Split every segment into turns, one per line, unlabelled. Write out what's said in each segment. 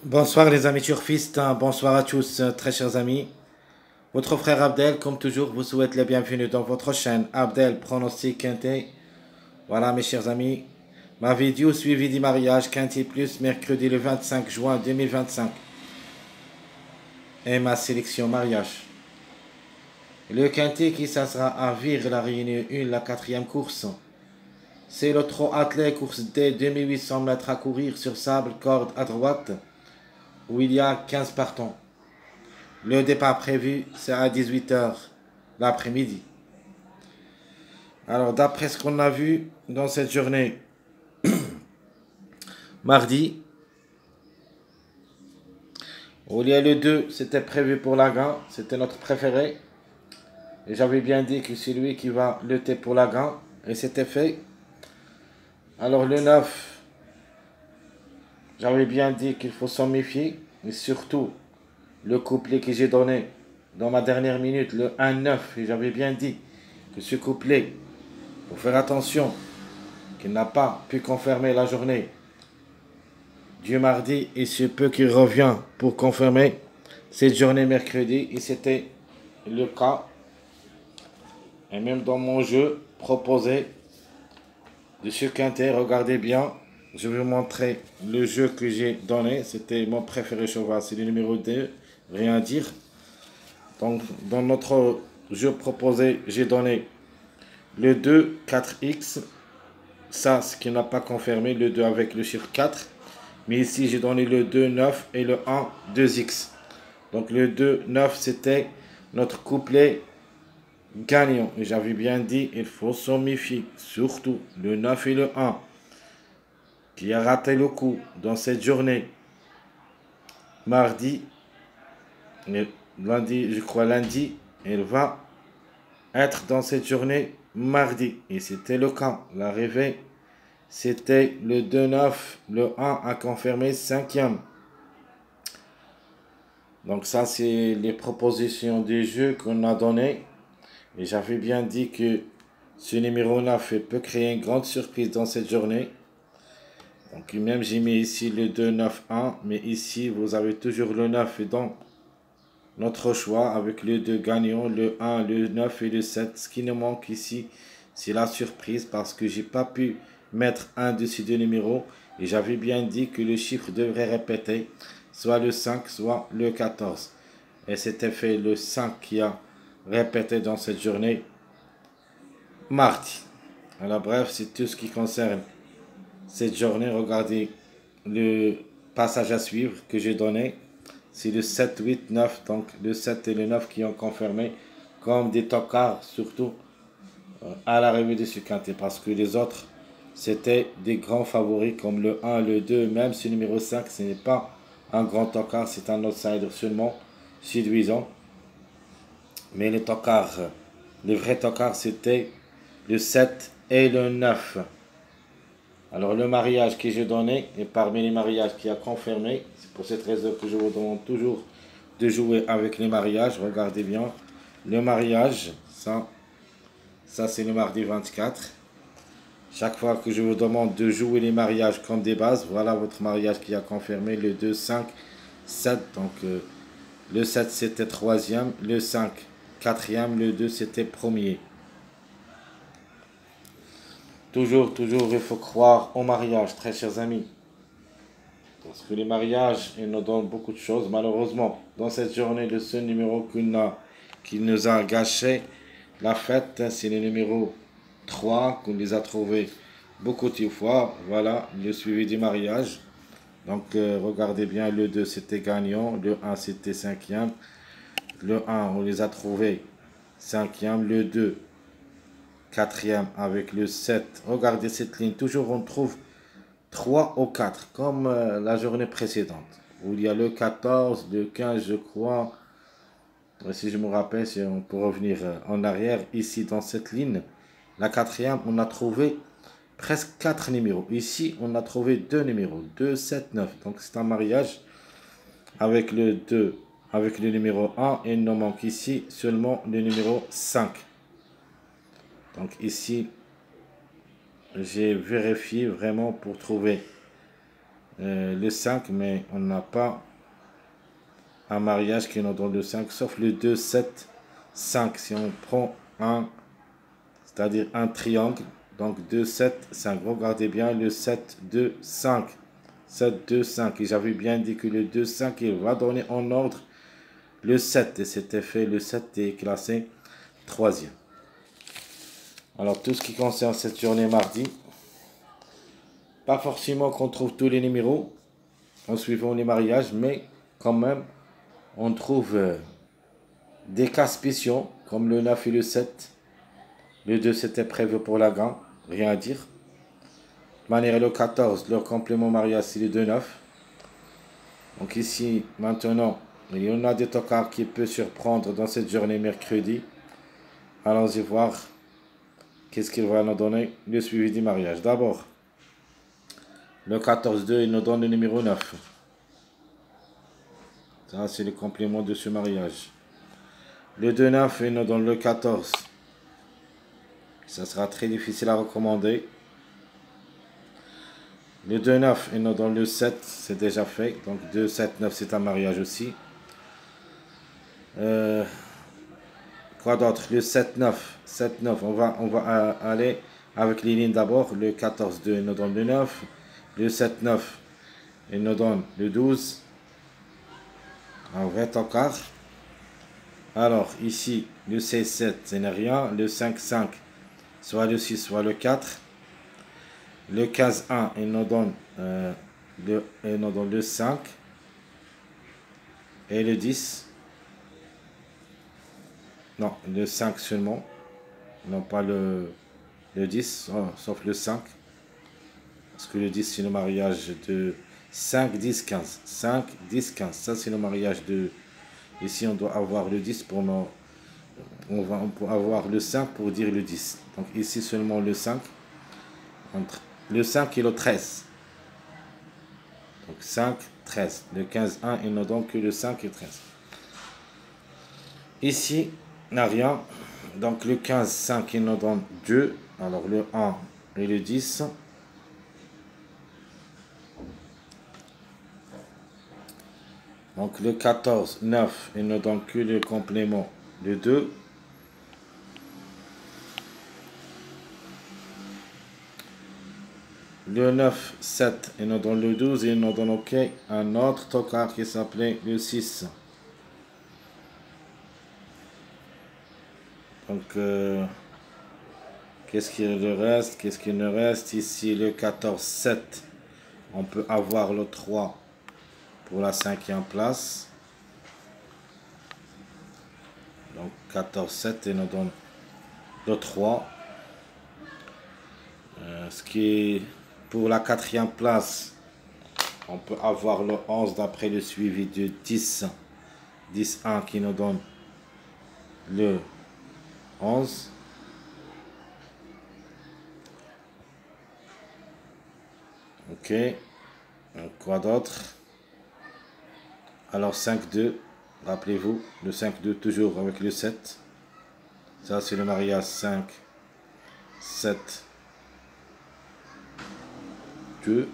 Bonsoir les amis turfistes, bonsoir à tous très chers amis. Votre frère Abdel, comme toujours, vous souhaite la bienvenue dans votre chaîne Abdel Pronostic Quintet. Voilà mes chers amis, ma vidéo suivie du mariage Quintet Plus mercredi le 25 juin 2025 et ma sélection mariage. Le Quintet qui ça sera à Vire la Réunion 1, la quatrième course. C'est le trot attelé course D 2800 mètres à courir sur sable, corde à droite, où il y a 15 partants. Le départ prévu, c'est à 18 h l'après-midi. Alors, d'après ce qu'on a vu dans cette journée, mardi, où il y a le 2, c'était prévu pour la gain, c'était notre préféré. Et j'avais bien dit que c'est lui qui va lutter pour la gain, et c'était fait. Alors, le 9, j'avais bien dit qu'il faut s'en méfier, et surtout, le couplet que j'ai donné dans ma dernière minute, le 1-9, et j'avais bien dit que ce couplet, il faut faire attention, qu'il n'a pas pu confirmer la journée du mardi, il se peut qu'il revient pour confirmer cette journée mercredi, et c'était le cas. Et même dans mon jeu proposé de ce quintet, regardez bien, je vais vous montrer le jeu que j'ai donné. C'était mon préféré cheval, c'est le numéro 2, rien à dire. Donc dans notre jeu proposé, j'ai donné le 2 4x, ça ce qui n'a pas confirmé, le 2 avec le chiffre 4. Mais ici, j'ai donné le 2, 9 et le 1, 2x. Donc le 2, 9, c'était notre couplet gagnant. Et j'avais bien dit, il faut s'en méfier. Surtout le 9 et le 1, qui a raté le coup dans cette journée. Mardi, lundi, je crois lundi, il va être dans cette journée mardi. Et c'était le cas. L'arrivée, c'était le 2, 9, le 1 a confirmé 5e. Donc ça, c'est les propositions des jeux qu'on a données. Et j'avais bien dit que ce numéro 9 peut créer une grande surprise dans cette journée. Donc même j'ai mis ici le 2, 9, 1. Mais ici, vous avez toujours le 9 dans notre choix avec le 2 gagnant, le 1, le 9 et le 7. Ce qui nous manque ici, c'est la surprise parce que j'ai pas pu mettre un de ces deux numéros. Et j'avais bien dit que le chiffre devrait répéter, soit le 5, soit le 14. Et c'était fait le 5 qui a répété dans cette journée mardi. Alors bref, c'est tout ce qui concerne cette journée. Regardez le passage à suivre que j'ai donné. C'est le 7, 8, 9. Donc le 7 et le 9 qui ont confirmé comme des tocards, surtout à l'arrivée de ce quintet. Parce que les autres, c'était des grands favoris comme le 1, le 2, même ce numéro 5, ce n'est pas un grand tocard, c'est un outsider seulement séduisant. Mais les tocards, les vrais tocards, c'était le 7 et le 9. Alors le mariage que j'ai donné, et parmi les mariages qui a confirmé, c'est pour cette raison que je vous demande toujours de jouer avec les mariages. Regardez bien, le mariage, ça c'est le mardi 24. Chaque fois que je vous demande de jouer les mariages comme des bases, voilà votre mariage qui a confirmé, le 2, 5, 7. Donc le 7 c'était troisième, le 5 quatrième, le 2 c'était premier. Toujours, il faut croire au mariage, très chers amis. Parce que les mariages, ils nous donnent beaucoup de choses. Malheureusement, dans cette journée, le seul numéro qui nous a gâché la fête, c'est le numéro 3, qu'on les a trouvés beaucoup de fois. Voilà, le suivi du mariage. Donc, regardez bien, le 2, c'était gagnant. Le 1, c'était cinquième. Le 1, on les a trouvés cinquième. Le 2, quatrième avec le 7. Regardez cette ligne. Toujours, on trouve 3 ou 4, comme la journée précédente. Où il y a le 14, le 15, je crois. Si je me rappelle, si on peut revenir en arrière, ici dans cette ligne, la quatrième, on a trouvé presque 4 numéros. Ici, on a trouvé 2 numéros, 2, 7, 9. Donc c'est un mariage avec le 2, avec le numéro 1. Et il nous manque ici seulement le numéro 5. Donc ici, j'ai vérifié vraiment pour trouver le 5, mais on n'a pas un mariage qui nous donne le 5, sauf le 2, 7, 5. Si on prend un, c'est-à-dire un triangle, donc 2, 7, 5. Regardez bien le 7, 2, 5. 7, 2, 5. Et j'avais bien dit que le 2, 5, il va donner en ordre le 7. Et c'était fait, le 7 est classé troisième. Alors, tout ce qui concerne cette journée mardi, pas forcément qu'on trouve tous les numéros en suivant les mariages, mais quand même, on trouve des cas spéciaux, comme le 9 et le 7. Le 2, c'était prévu pour la gagne, rien à dire. De manière, le 14, leur complément mariage, c'est le 2-9. Donc ici, maintenant, il y en a des tocards qui peuvent surprendre dans cette journée mercredi. Allons-y voir qu'est-ce qu'il va nous donner, le suivi du mariage. D'abord, le 14-2, il nous donne le numéro 9. Ça, c'est le complément de ce mariage. Le 2-9, il nous donne le 14. Ça sera très difficile à recommander. Le 2-9, il nous donne le 7, c'est déjà fait. Donc 2, 7, 9, c'est un mariage aussi. Quoi d'autre? Le 7-9. 7-9, on va aller avec les lignes d'abord. Le 14-2, il nous donne le 9. Le 7-9, il nous donne le 12. Un vrai tocard. Alors, ici, le 16-7, ce n'est rien. Le 5-5, soit le 6, soit le 4. Le 15-1, il nous donne le 5. Et le 10. Non, le 5 seulement. Non, pas le 10, sauf le 5. Parce que le 10, c'est le mariage de 5, 10, 15. 5, 10, 15. Ça, c'est le mariage de... Ici, on doit avoir le 10 pour nos... On peut avoir le 5 pour dire le 10. Donc ici, seulement le 5. Entre le 5 et le 13. Donc 5, 13. Le 15, 1, il ne donne que le 5 et 13. Ici, n'a rien. Donc le 15, 5, il nous donne 2. Alors le 1 et le 10. Donc le 14, 9, il ne donne que le complément, le 2. Le 9, 7, il nous donne le 12 et il nous donne OK un autre tocard qui s'appelait le 6. Donc, qu'est-ce qu'il reste? Qu'est-ce qu'il nous reste? Ici, le 14, 7, on peut avoir le 3 pour la 5e place. Donc 14, 7 et nous donne le 3. Ce qui est pour la 4e place, on peut avoir le 11 d'après le suivi de 10. 10, 1 qui nous donne le 11. Ok. Quoi d'autre? Alors 5, 2. Rappelez-vous, le 5, 2 toujours avec le 7. Ça c'est le mariage 5, 7, 2.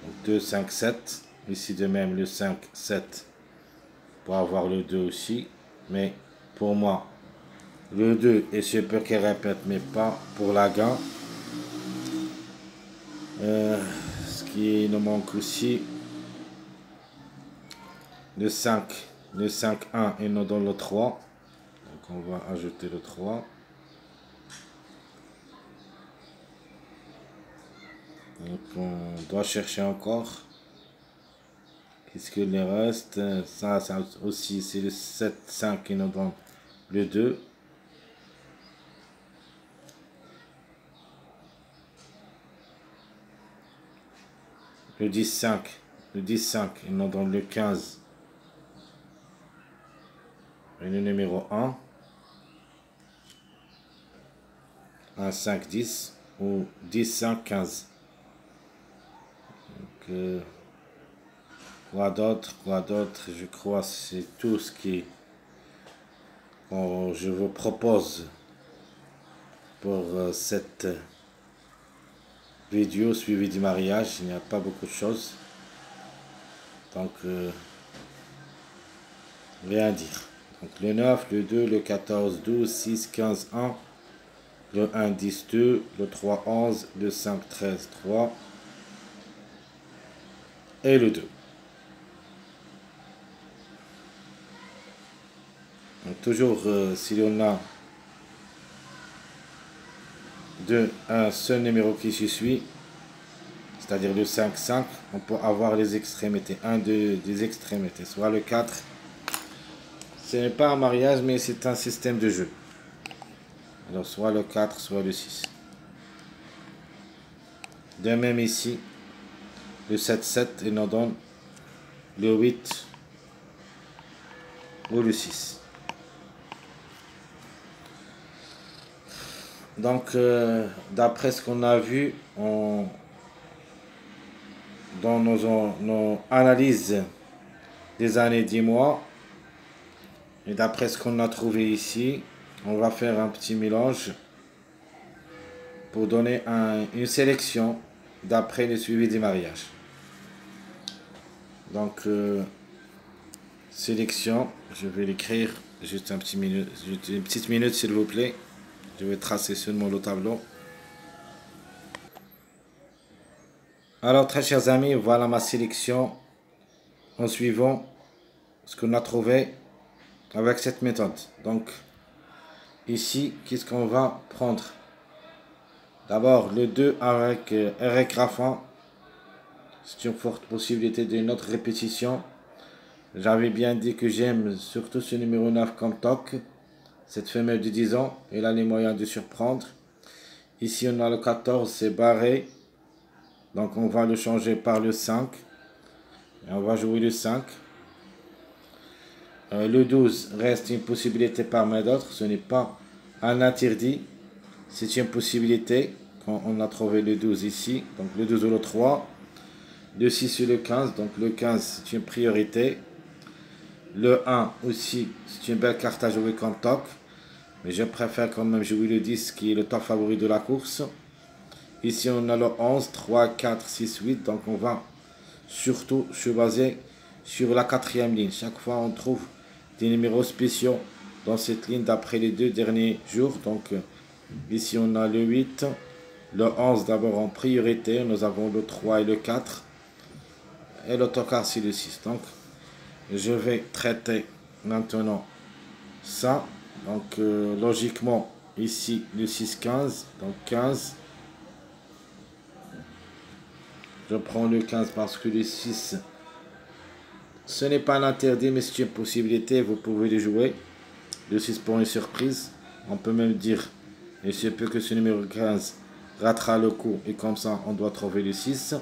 Donc 2, 5, 7. Ici de même le 5, 7. Pour avoir le 2 aussi. Mais pour moi, le 2 et ce peu qu'il répète, mais pas pour la gain. Ce qui nous manque aussi, le 5, le 5, 1, et nous donne le 3. Donc on va ajouter le 3. Donc on doit chercher encore. Qu'est-ce qu'il lui reste? Ça aussi, c'est le 7, 5 qui nous donne le 2. Le 10, 5. Le 10, 5, il nous donne le 15. Et le numéro 1. 1, 5, 10. Ou 10, 5, 15. Donc, quoi d'autre? Je crois que c'est tout ce qui je vous propose pour cette vidéo suivi du mariage. Il n'y a pas beaucoup de choses. Donc, rien à dire. Donc, le 9, le 2, le 14, 12, 6, 15, 1. Le 1, 10, 2. Le 3, 11. Le 5, 13, 3. Et le 2. Donc, toujours, si on a un seul numéro qui se suit, c'est-à-dire le 5, 5, on peut avoir les extrémités. Des extrémités, soit le 4. Ce n'est pas un mariage, mais c'est un système de jeu. Alors, soit le 4, soit le 6. De même ici, le 7, 7, et nous donne le 8 ou le 6. Donc, d'après ce qu'on a vu dans nos analyses des années 10 mois, et d'après ce qu'on a trouvé ici, on va faire un petit mélange pour donner une sélection d'après le suivi des mariages. Donc, sélection, je vais l'écrire juste une petite minute s'il vous plaît. Je vais tracer seulement le tableau. Alors, très chers amis, voilà ma sélection en suivant ce qu'on a trouvé avec cette méthode. Donc, ici, qu'est-ce qu'on va prendre? D'abord, le 2 avec Eric Raffin. C'est une forte possibilité d'une autre répétition. J'avais bien dit que j'aime surtout ce numéro 9 comme toc. Cette femelle de 10 ans, elle a les moyens de surprendre. Ici, on a le 14, c'est barré. Donc, on va le changer par le 5. Et on va jouer le 5. Le 12 reste une possibilité parmi d'autres. Ce n'est pas un interdit. C'est une possibilité. Quand on a trouvé le 12 ici. Donc, le 12 ou le 3. Le 6 et le 15. Donc, le 15, c'est une priorité. Le 1 aussi, c'est une belle carte à jouer comme toc. Mais je préfère quand même jouer le 10 qui est le top favori de la course. Ici, on a le 11, 3, 4, 6, 8. Donc, on va surtout se baser sur la quatrième ligne. Chaque fois, on trouve des numéros spéciaux dans cette ligne d'après les 2 derniers jours. Donc, ici, on a le 8. Le 11 d'abord en priorité. Nous avons le 3 et le 4. Et l'autocar, c'est le 6. Donc, je vais traiter maintenant ça. Donc, logiquement, ici, le 6, 15. Donc, 15. Je prends le 15 parce que le 6, ce n'est pas un interdit, mais c'est une possibilité. Vous pouvez le jouer. Le 6 pour une surprise. On peut même dire, il se peut que ce numéro 15 ratera le coup. Et comme ça, on doit trouver le 6.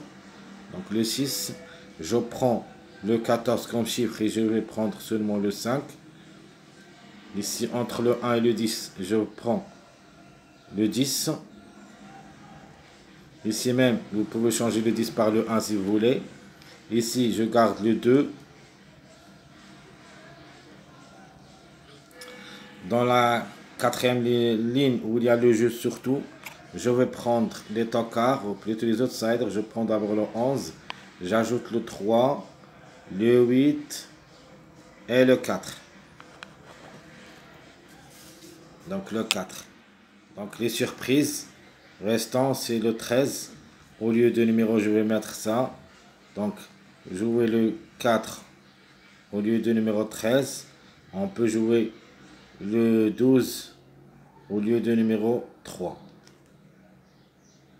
Donc, le 6. Je prends le 14 comme chiffre et je vais prendre seulement le 5. Ici, entre le 1 et le 10, je prends le 10. Ici même, vous pouvez changer le 10 par le 1 si vous voulez. Ici, je garde le 2. Dans la quatrième ligne où il y a le jeu surtout, je vais prendre les tocards, ou plutôt les outsiders. Je prends d'abord le 11. J'ajoute le 3, le 8 et le 4. Donc le 4. Donc les surprises restant, c'est le 13. Au lieu de numéro, je vais mettre ça. Donc jouer le 4 au lieu de numéro 13. On peut jouer le 12 au lieu de numéro 3.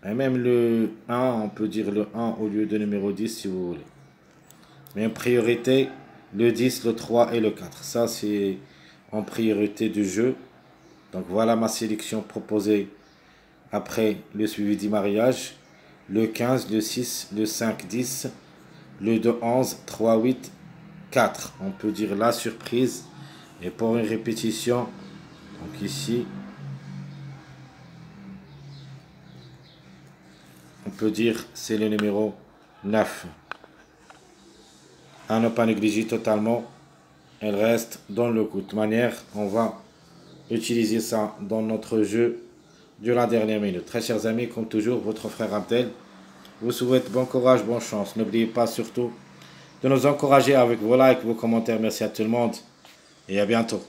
Et même le 1, on peut dire le 1 au lieu de numéro 10 si vous voulez. Mais en priorité, le 10, le 3 et le 4. Ça, c'est en priorité du jeu. Donc voilà ma sélection proposée après le suivi du mariage. Le 15, le 6, le 5, 10, le 2, 11, 3, 8, 4. On peut dire la surprise. Et pour une répétition, donc ici, on peut dire c'est le numéro 9. À ne pas négliger totalement, elle reste dans le coup. De toute manière, on va utiliser ça dans notre jeu de la dernière minute. Très chers amis, comme toujours, votre frère Abdel vous souhaite bon courage, bonne chance. N'oubliez pas surtout de nous encourager avec vos likes, vos commentaires. Merci à tout le monde et à bientôt.